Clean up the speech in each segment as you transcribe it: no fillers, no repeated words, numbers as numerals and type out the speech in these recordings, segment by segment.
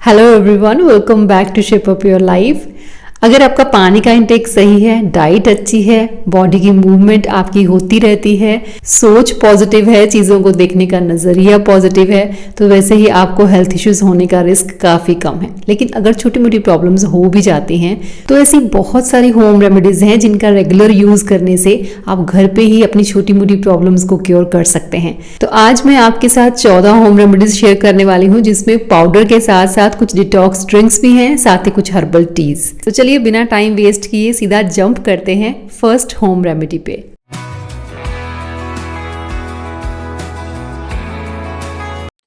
Hello everyone, welcome back to shape up your life. अगर आपका पानी का इंटेक सही है, डाइट अच्छी है, बॉडी की मूवमेंट आपकी होती रहती है, सोच पॉजिटिव है, चीज़ों को देखने का नज़रिया पॉजिटिव है, तो वैसे ही आपको हेल्थ इश्यूज होने का रिस्क काफ़ी कम है। लेकिन अगर छोटी मोटी प्रॉब्लम्स हो भी जाती हैं तो ऐसी बहुत सारी होम रेमेडीज़ हैं जिनका रेगुलर यूज़ करने से आप घर पे ही अपनी छोटी मोटी प्रॉब्लम्स को क्योर कर सकते हैं। तो आज मैं आपके साथ 14 होम रेमेडीज शेयर करने वाली हूँ, जिसमें पाउडर के साथ साथ कुछ डिटॉक्स ड्रिंक्स भी हैं, साथ ही कुछ हर्बल टीज। तो चलिए बिना टाइम वेस्ट किए सीधा जंप करते हैं फर्स्ट होम रेमेडी पे।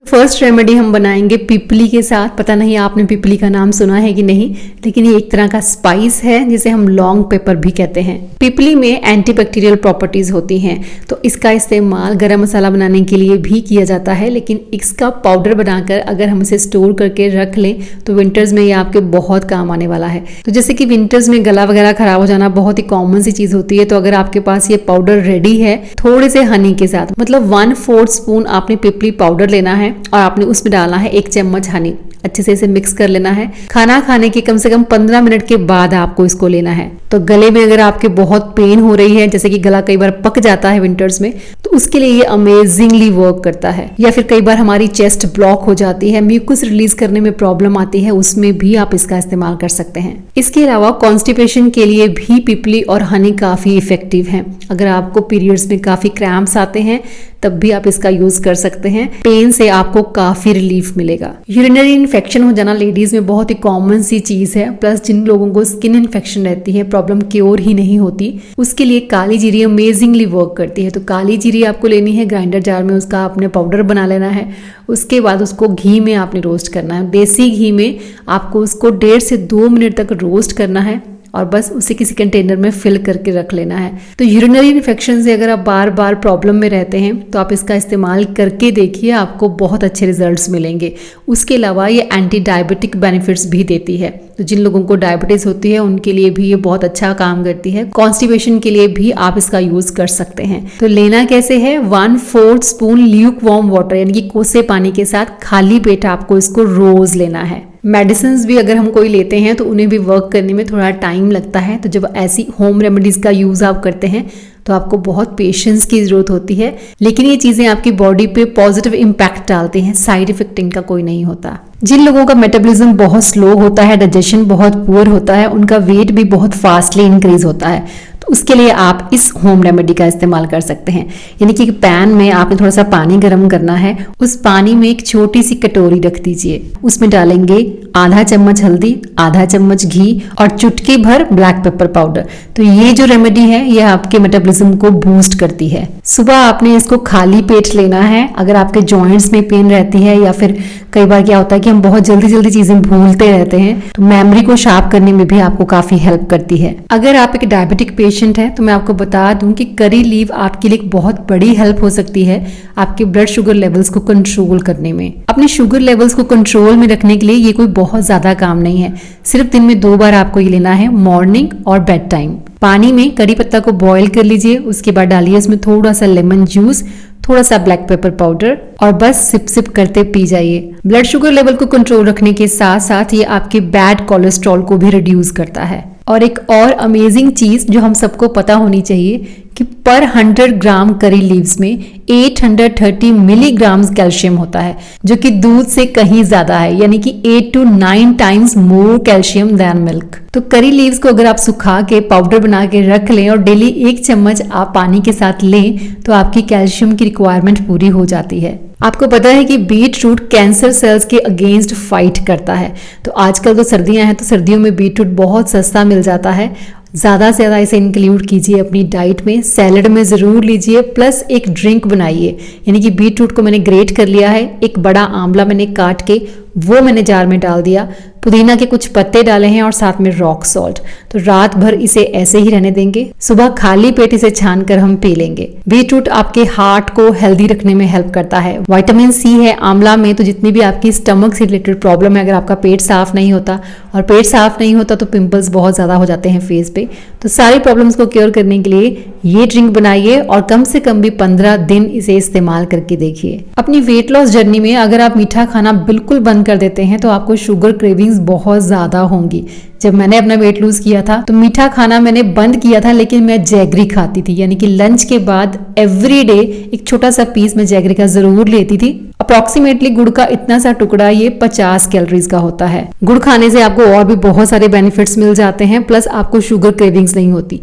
फर्स्ट रेमेडी हम बनाएंगे पिपली के साथ। पता नहीं आपने पिपली का नाम सुना है कि नहीं, लेकिन ये एक तरह का स्पाइस है जिसे हम लॉन्ग पेपर भी कहते हैं। पिपली में एंटीबैक्टीरियल प्रॉपर्टीज होती हैं, तो इसका इस्तेमाल गरम मसाला बनाने के लिए भी किया जाता है। लेकिन इसका पाउडर बनाकर अगर हम इसे स्टोर करके रख लें तो विंटर्स में ये आपके बहुत काम आने वाला है। तो जैसे कि विंटर्स में गला वगैरह खराब हो जाना बहुत ही कॉमन सी चीज होती है, तो अगर आपके पास ये पाउडर रेडी है, थोड़े से हनी के साथ, मतलब 1/4 स्पून आपने पिपली पाउडर लेना है और आपने उसमें डालना है 1 चम्मच हनी। अच्छे से इसे मिक्स कर लेना है। खाना खाने के कम से कम 15 मिनट के बाद आपको इसको लेना है। तो गले में अगर आपके बहुत पेन हो रही है, जैसे कि गला कई बार पक जाता है विंटर्स में, तो उसके लिए ये अमेजिंगली वर्क करता है। या फिर कई बार हमारी चेस्ट ब्लॉक हो जाती है, म्यूकस रिलीज करने में प्रॉब्लम आती है, उसमें भी आप इसका इस्तेमाल कर सकते हैं। इसके अलावा कॉन्स्टिपेशन के लिए भी पिपली और हनी काफी इफेक्टिव है। अगर आपको पीरियड्स में काफी क्रैम्प्स आते हैं तब भी आप इसका यूज कर सकते हैं। पेन से आपको काफी रिलीफ मिलेगा। यूरिनरी इन्फेक्शन हो जाना लेडीज में बहुत ही कॉमन सी चीज है। प्लस जिन लोगों को स्किन इन्फेक्शन रहती है, प्रॉब्लम क्योर ही नहीं होती, उसके लिए काली जीरी अमेजिंगली वर्क करती है। तो काली जीरी आपको लेनी है, ग्राइंडर जार में उसका आपने पाउडर बना लेना है। उसके बाद उसको घी में आपने रोस्ट करना है। देसी घी में आपको उसको 1.5 से 2 मिनट तक रोस्ट करना है और बस उसे किसी कंटेनर में फिल करके रख लेना है। तो यूरिनरी इन्फेक्शन से अगर आप बार बार प्रॉब्लम में रहते हैं तो आप इसका इस्तेमाल करके देखिए, आपको बहुत अच्छे रिजल्ट्स मिलेंगे। उसके अलावा ये एंटी डायबिटिक बेनिफिट्स भी देती है। तो जिन लोगों को डायबिटीज होती है उनके लिए भी ये बहुत अच्छा काम करती है। कॉन्स्टिपेशन के लिए भी आप इसका यूज कर सकते हैं। तो लेना कैसे है, 1/4 स्पून ल्यूक वार्म वाटर यानी कि कोसे पानी के साथ खाली पेट आपको इसको रोज लेना है। मेडिसिन भी अगर हम कोई लेते हैं तो उन्हें भी वर्क करने में थोड़ा टाइम लगता है। तो जब ऐसी होम रेमेडीज का यूज आप करते हैं तो आपको बहुत पेशेंस की जरूरत होती है, लेकिन ये चीजें आपकी बॉडी पे पॉजिटिव इम्पैक्ट डालती हैं। साइड इफेक्ट इनका कोई नहीं होता। जिन लोगों का मेटाबॉलिज्म बहुत स्लो होता है, डाइजेशन बहुत पुअर होता है, उनका वेट भी बहुत फास्टली इंक्रीज होता है। तो उसके लिए आप इस होम रेमेडी का इस्तेमाल कर सकते हैं। यानी कि पैन में आपने थोड़ा सा पानी गर्म करना है। उस पानी में एक छोटी सी कटोरी रख दीजिए। उसमें डालेंगे आधा चम्मच हल्दी, आधा चम्मच घी और चुटकी भर ब्लैक पेपर पाउडर। तो ये जो रेमेडी है ये आपके मेटाबॉलिज्म को बूस्ट करती है। सुबह आपने इसको खाली पेट लेना है। अगर आपके जॉइंट्स में पेन रहती है या फिर कई बार क्या होता है कि हम बहुत जल्दी जल्दी चीजें भूलते रहते हैं, तो मेमोरी को शार्प करने में भी आपको काफी हेल्प करती है। अगर आप एक डायबिटिक पेशेंट है तो मैं आपको बता दूं कि करी लीव आपके लिए एक बहुत बड़ी हेल्प हो सकती है आपके ब्लड शुगर लेवल्स को कंट्रोल करने में। अपने शुगर लेवल्स को कंट्रोल में रखने के लिए ये कोई बहुत ज्यादा काम नहीं है। सिर्फ दिन में 2 बार आपको ये लेना है, मॉर्निंग और बेड टाइम। पानी में करी पत्ता को बॉईल कर लीजिए। उसके बाद डालिए उसमें थोड़ा सा लेमन जूस, थोड़ा सा ब्लैक पेपर पाउडर और बस सिप सिप करते पी जाइए। ब्लड शुगर लेवल को कंट्रोल रखने के साथ साथ ये आपके बैड कोलेस्ट्रॉल को भी रिड्यूस करता है। और एक और अमेजिंग चीज जो हम सबको पता होनी चाहिए कि पर 100 ग्राम करी लीव्स में 830 मिलीग्राम्स कैल्शियम होता है, जो कि दूध से कहीं ज्यादा है, यानी कि 8 to 9 times more calcium than milk. तो करी लीव्स को अगर आप सुखा के पाउडर बना के रख लें और डेली 1 चम्मच आप पानी के साथ लें तो आपकी कैल्शियम की रिक्वायरमेंट पूरी हो जाती है। आपको पता है कि बीट रूट कैंसर सेल्स के अगेंस्ट फाइट करता है। तो आजकल तो सर्दियां हैं, तो सर्दियों में बीट रूट बहुत सस्ता मिल जाता है। ज़्यादा से ज़्यादा इसे इंक्लूड कीजिए अपनी डाइट में, सैलड में ज़रूर लीजिए, प्लस एक ड्रिंक बनाइए। यानी कि बीट रूट को मैंने ग्रेट कर लिया है, एक बड़ा आंवला मैंने काट के वो मैंने जार में डाल दिया, पुदीना के कुछ पत्ते डाले हैं और साथ में रॉक सॉल्ट। तो रात भर इसे ऐसे ही रहने देंगे, सुबह खाली पेट इसे छान कर हम पी लेंगे। बीटरूट आपके हार्ट को हेल्दी रखने में हेल्प करता है। विटामिन सी है आंवला में, तो जितनी भी आपकी स्टमक से रिलेटेड प्रॉब्लम है, अगर आपका पेट साफ नहीं होता, और पेट साफ नहीं होता तो पिंपल्स बहुत ज्यादा हो जाते हैं फेस पे, तो सारी प्रॉब्लम्स को क्योर करने के लिए ये ड्रिंक बनाइए और कम से कम भी 15 दिन इसे इस्तेमाल करके देखिए। अपनी वेट लॉस जर्नी में अगर आप मीठा खाना बिल्कुल बंद बंद कर देते हैं तो आपको शुगर क्रेविंग्स बहुत ज़्यादा होंगी। जब मैंने अपना वेट लूज किया था तो मीठा खाना मैंने बंद किया था, लेकिन मैं जैगरी खाती थी, यानी कि लंच के बाद एवरी डे एक छोटा सा पीस मैं जैगरी का जरूर लेती थी। अप्रोक्सीमेटली गुड़ का इतना सा टुकड़ा ये 50 कैलोरीज का होता है। गुड़ खाने से आपको और भी बहुत सारे बेनिफिट्स मिल जाते हैं, प्लस आपको शुगर क्रेविंग्स नहीं होती।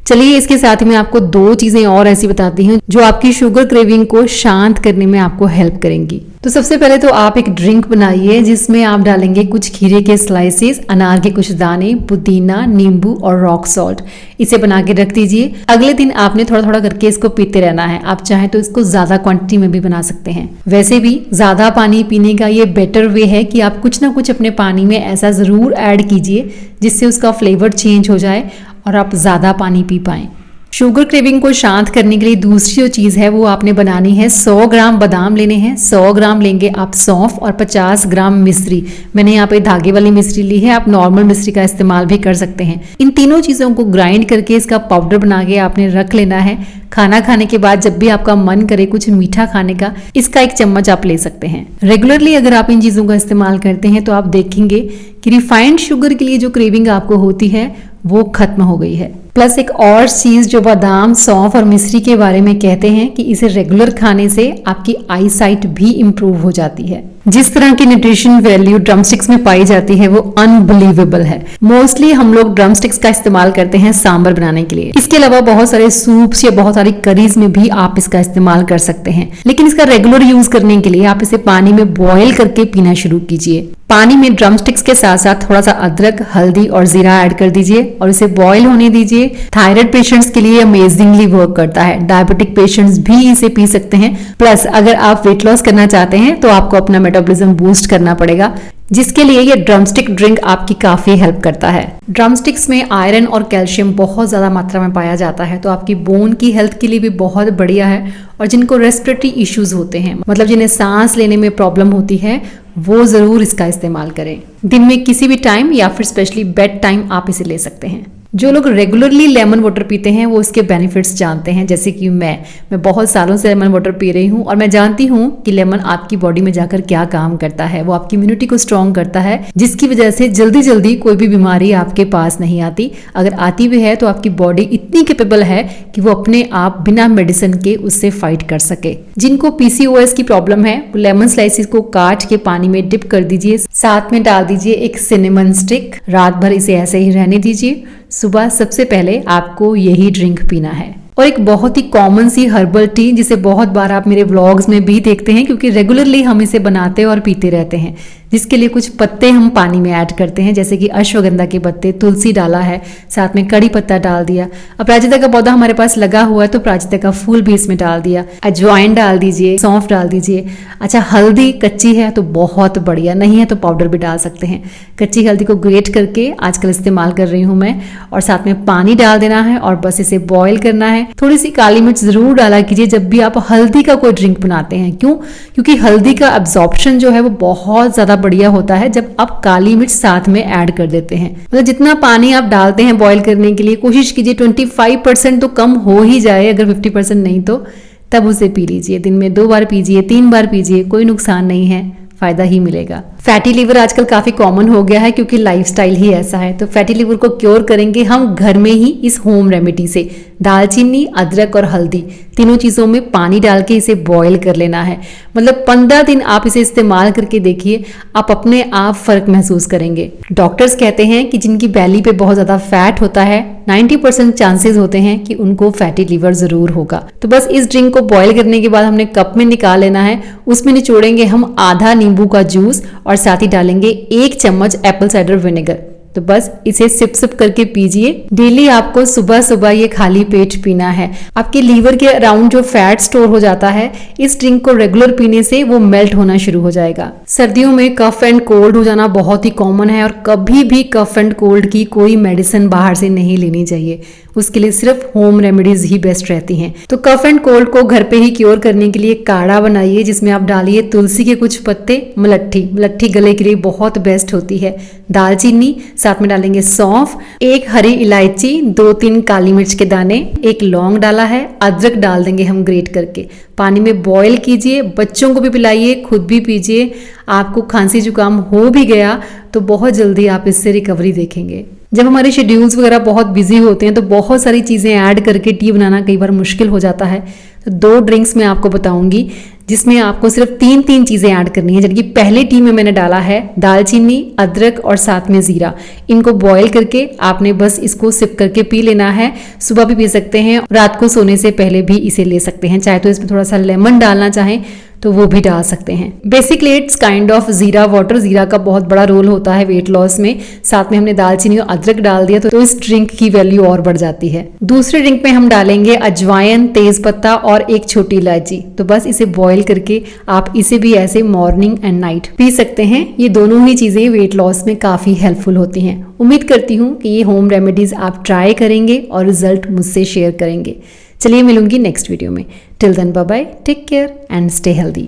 चलिए इसके साथ ही मैं आपको 2 चीजें और ऐसी बताती हूँ जो आपकी शुगर क्रेविंग को शांत करने में आपको हेल्प करेंगी। तो सबसे पहले तो आप एक ड्रिंक बनाइए जिसमें आप डालेंगे कुछ खीरे के स्लाइसेस, अनार के कुछ दाने, पुदीना, नींबू और रॉक सॉल्ट। इसे बना के रख दीजिए। अगले दिन आपने थोड़ा थोड़ा करके इसको पीते रहना है। आप चाहें तो इसको ज्यादा क्वांटिटी में भी बना सकते हैं। वैसे भी ज्यादा पानी पीने का ये बेटर वे है कि आप कुछ ना कुछ अपने पानी में ऐसा जरूर ऐड कीजिए जिससे उसका फ्लेवर चेंज हो जाए और आप ज्यादा पानी पी पाएं। शुगर क्रेविंग को शांत करने के लिए दूसरी जो चीज है वो आपने बनानी है, 100 ग्राम बादाम लेने हैं, 100 ग्राम लेंगे आप सौंफ और 50 ग्राम मिश्री। मैंने यहाँ पे धागे वाली मिश्री ली है, आप नॉर्मल मिश्री का इस्तेमाल भी कर सकते हैं। इन तीनों चीजों को ग्राइंड करके इसका पाउडर बना के आपने रख लेना है। खाना खाने के बाद जब भी आपका मन करे कुछ मीठा खाने का, इसका 1 चम्मच आप ले सकते हैं। रेगुलरली अगर आप इन चीजों का इस्तेमाल करते हैं तो आप देखेंगे कि रिफाइंड शुगर के लिए जो क्रेविंग आपको होती है वो खत्म हो गई है। प्लस एक और चीज जो बादाम, सौंफ और मिश्री के बारे में कहते हैं कि इसे रेगुलर खाने से आपकी आई साइट भी इंप्रूव हो जाती है। जिस तरह की न्यूट्रिशन वैल्यू ड्रमस्टिक्स में पाई जाती है वो अनबिलीवेबल है। मोस्टली हम लोग ड्रमस्टिक्स का इस्तेमाल करते हैं सांबर बनाने के लिए। इसके अलावा बहुत सारे सूप्स या बहुत सारी करीज में भी आप इसका इस्तेमाल कर सकते हैं, लेकिन इसका रेगुलर यूज करने के लिए आप इसे पानी में बॉयल करके पीना शुरू कीजिए। पानी में ड्रमस्टिक्स के साथ साथ थोड़ा सा अदरक, हल्दी और जीरा ऐड कर दीजिए और इसे बॉयल होने दीजिए। थायराइड पेशेंट्स के लिए अमेजिंगली वर्क करता है। डायबिटिक पेशेंट्स भी इसे पी सकते हैं। प्लस अगर आप वेट लॉस करना चाहते हैं तो आपको अपना मेटाबॉलिज्म बूस्ट करना पड़ेगा, जिसके लिए ये ड्रमस्टिक ड्रिंक आपकी काफी हेल्प करता है। ड्रमस्टिक्स में आयरन और कैल्शियम बहुत ज्यादा मात्रा में पाया जाता है, तो आपकी बोन की हेल्थ के लिए भी बहुत बढ़िया है। और जिनको रेस्पिरेटरी इश्यूज होते हैं, मतलब जिन्हें सांस लेने में प्रॉब्लम होती है, वो जरूर इसका इस्तेमाल करें। दिन में किसी भी टाइम या फिर स्पेशली बेड टाइम आप इसे ले सकते हैं। जो लोग रेगुलरली लेमन वाटर पीते हैं वो इसके बेनिफिट्स जानते हैं, जैसे कि मैं बहुत सालों से लेमन वाटर पी रही हूँ और मैं जानती हूँ कि लेमन आपकी बॉडी में जाकर क्या काम करता है। वो आपकी इम्यूनिटी को स्ट्रॉन्ग करता है, जिसकी वजह से जल्दी जल्दी कोई भी बीमारी आपके पास नहीं आती। अगर आती भी है तो आपकी बॉडी इतनी कैपेबल है कि वो अपने आप बिना मेडिसिन के उससे फाइट कर सके। जिनको पीसीओएस की प्रॉब्लम है वो लेमन स्लाइसिस को काट के पानी में डिप कर दीजिए, साथ में डाल दीजिए एक सिनेमन स्टिक। रात भर इसे ऐसे ही रहने दीजिए। सुबह सबसे पहले आपको यही ड्रिंक पीना है। और एक बहुत ही कॉमन सी हर्बल टी जिसे बहुत बार आप मेरे व्लॉग्स में भी देखते हैं, क्योंकि रेगुलरली हम इसे बनाते और पीते रहते हैं, जिसके लिए कुछ पत्ते हम पानी में ऐड करते हैं, जैसे कि अश्वगंधा के पत्ते, तुलसी डाला है, साथ में कड़ी पत्ता डाल दिया। अपराजिता का पौधा हमारे पास लगा हुआ है तो अपराजिता का फूल भी इसमें डाल दिया। अजवाइन डाल दीजिए, सौंफ डाल दीजिए। अच्छा, हल्दी कच्ची है तो बहुत बढ़िया, नहीं है तो पाउडर भी डाल सकते हैं। कच्ची हल्दी को ग्रेट करके आजकल इस्तेमाल कर रही हूँ मैं, और साथ में पानी डाल देना है और बस इसे बॉयल करना है। थोड़ी सी काली मिर्च जरूर डाला कीजिए जब भी आप हल्दी का कोई ड्रिंक बनाते हैं। क्यों? क्योंकि हल्दी का एब्जॉर्प्शन जो है वो बहुत ज्यादा बढ़िया होता है जब आप काली मिर्च साथ में ऐड कर देते हैं। मतलब जितना पानी आप डालते हैं बॉईल करने के लिए, कोशिश कीजिए 25% तो कम हो ही जाए, अगर 50% नहीं तो तब उसे पी लीजिए। दिन में 2 बार पीजिए, 3 बार पीजिए, कोई नुकसान नहीं है, फायदा ही मिलेगा। फैटी लिवर आजकल काफी कॉमन हो गया है क्योंकि लाइफस्टाइल ही ऐसा है। तो फैटी लिवर को क्योर करेंगे हम घर में ही इस होम रेमेडी से। दालचीनी, अदरक और हल्दी तीनों चीजों में पानी डाल के इसे बॉईल कर लेना है। मतलब 15 दिन आप इसे इस्तेमाल करके देखिए, आप अपने आप फर्क महसूस करेंगे। डॉक्टर्स कहते हैं कि जिनकी बैली पे बहुत ज्यादा फैट होता है, 90% चांसेस होते हैं कि उनको फैटी लिवर जरूर होगा। तो बस इस ड्रिंक को बॉईल करने के बाद हमने कप में निकाल लेना है। उसमें निचोड़ेंगे हम आधा नींबू का जूस और साथ ही डालेंगे 1 चम्मच एप्पल साइडर विनेगर। तो बस इसे सिप सिप करके पीजिए। डेली आपको सुबह सुबह ये खाली पेट पीना है। आपके लीवर के अराउंड जो फैट स्टोर हो जाता है, इस ड्रिंक को रेगुलर पीने से वो मेल्ट होना शुरू हो जाएगा। सर्दियों में कफ एंड कोल्ड हो जाना बहुत ही कॉमन है और कभी भी कफ एंड कोल्ड की कोई मेडिसिन बाहर से नहीं लेनी चाहिए। उसके लिए सिर्फ होम रेमेडीज ही बेस्ट रहती हैं। तो कफ एंड कोल्ड को घर पे ही क्योर करने के लिए काढ़ा बनाइए, जिसमें आप डालिए तुलसी के कुछ पत्ते, मलट्ठी गले के लिए बहुत बेस्ट होती है, दालचीनी, साथ में डालेंगे सौंफ, एक हरी इलायची, 2-3 काली मिर्च के दाने, एक लौंग डाला है, अदरक डाल देंगे हम ग्रेट करके। पानी में बॉईल कीजिए, बच्चों को भी पिलाइए, खुद भी पीजिए। आपको खांसी जुकाम हो भी गया तो बहुत जल्दी आप इससे रिकवरी देखेंगे। जब हमारे शेड्यूल्स वगैरह बहुत बिजी होते हैं तो बहुत सारी चीज़ें ऐड करके टी बनाना कई बार मुश्किल हो जाता है। तो 2 ड्रिंक्स मैं आपको बताऊंगी जिसमें आपको सिर्फ 3 चीज़ें ऐड करनी है। जबकि पहले टी में मैंने डाला है दालचीनी, अदरक और साथ में ज़ीरा। इनको बॉईल करके आपने बस इसको सिप करके पी लेना है। सुबह भी पी सकते हैं, रात को सोने से पहले भी इसे ले सकते हैं। चाहे तो इसमें थोड़ा सा लेमन डालना चाहें तो वो भी डाल सकते हैं। बेसिकली इट्स काइंड ऑफ जीरा वाटर। जीरा का बहुत बड़ा रोल होता है वेट लॉस में। साथ में हमने दालचीनी और अदरक डाल दिया तो इस ड्रिंक की वैल्यू और बढ़ जाती है। दूसरे ड्रिंक में हम डालेंगे अजवाइन, तेज पत्ता और एक छोटी इलायची। तो बस इसे बॉईल करके आप इसे भी ऐसे मॉर्निंग एंड नाइट पी सकते हैं। ये दोनों ही चीजें वेट लॉस में काफी हेल्पफुल होती हैं। उम्मीद करती हूँ कि ये होम रेमेडीज आप ट्राई करेंगे और रिजल्ट मुझसे शेयर करेंगे। चलिए मिलूंगी नेक्स्ट वीडियो में। Till then bye bye, take care and stay healthy.